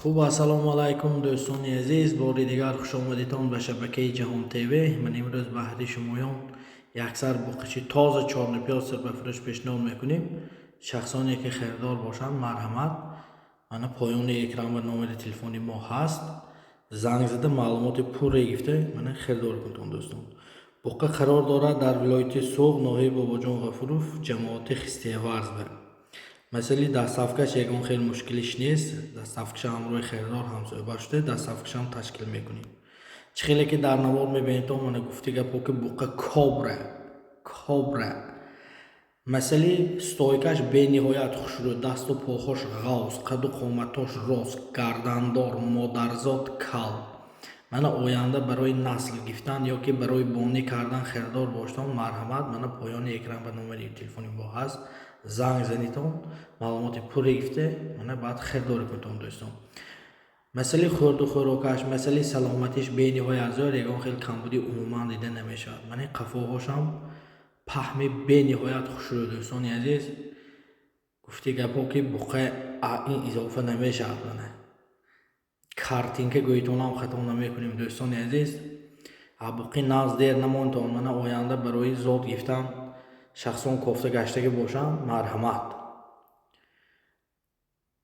خوب السلام علیکم دوستان عزیز، باری دیگر خوش آمدیدتان به شبکه جهان تیوی. من امروز به هدیه شمایان یک سر بقچی تازه چارن پیاز به فروش پیشنهاد میکنیم. شخصانی که خریدار باشند مرحمت، من پایان اکران و نمره تلفنی ما هست. زنگ زده معلومات پور گرفته من خریدار کنید دوستان. بقچه قرار دارد در ولایت سوغ ناحیه باباجان غفوروف جماعت خستیورز به. مثلا دستافکش یکان خیلی مشکلیش نیست. دستافکش هم روی خریدار همسایه باشده، دستافکش هم تشکیل میکنیم. چه خیلی که در نوار میبینید من گفتی که بقچه کابره. مثلا ستایکش به نهایت خوش رو، دست و پاهاش غوص، قد و قامتاش راست، گردندار، مادرزاد کل. من آینده برای نسل گفتن یا که برای بانی کردن خریدار باشتم مرحمت. من پایان اکران به نمره تلفنی با هست. زنگ زنیتون معلومات پور گفته من بعد خریدار کنتون دوستان. مثلا خورد و خوراکش، مثلا سلامتیش به نهایت ارزیابی یگان خیلی کمبودی عموما دیده نمیشه. من قفاهاشم پهمی به نهایت خوش رو دوستان عزیز. گفتی گپا که بقچه این اضافه نمیشه ابلانه کارتین که گویتون هم خطا نمیکنیم دوستان عزیز. بقچه ناز دیر نمانتون من آینده برای زود گفتن شخصان کوفته گشته که باشم مرحمت.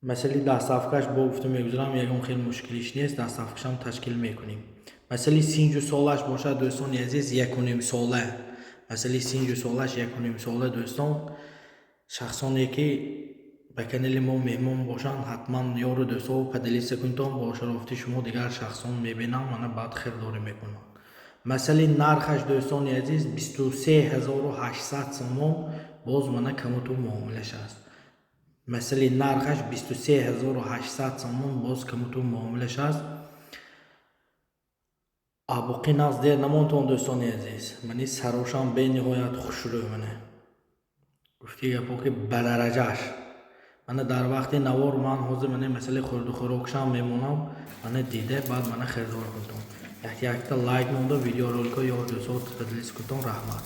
مثلا دستافکش با گفته میگذارم یکم خیلی مشکلیش نیست، دستافکش هم تشکیل میکنیم. مثلا سینج و سالش باشد دوستان عزیز 1.5 ساله. مثلا سینج و سالش 1.5 ساله دوستان. شخصانی که به کانال ما مهمان باشند حتما یار دوستا و پدلیست کنتون با شرافتی شما دیگر شخصان میبینم من بعد خریداری میکنم. مثلا نرخش دوستان عزیز 23800 سوم باز من کمتو معاملش است. مثلا نرخش 23800 سوم باز کمتو معاملش است. بقچه ناز دیر نمانتون دوستان عزیز. منی سراشم به نهایت خوش رو منه گفتی گپا که بدرجهش من در وقت نوار من حاضر من مثلا خورد و خوراکشم میمونم من دیده بعد من خریدار کنم. یک تا لایک مونده ویدیو رولکو یا دوستات بدلیس کنتون رحمت.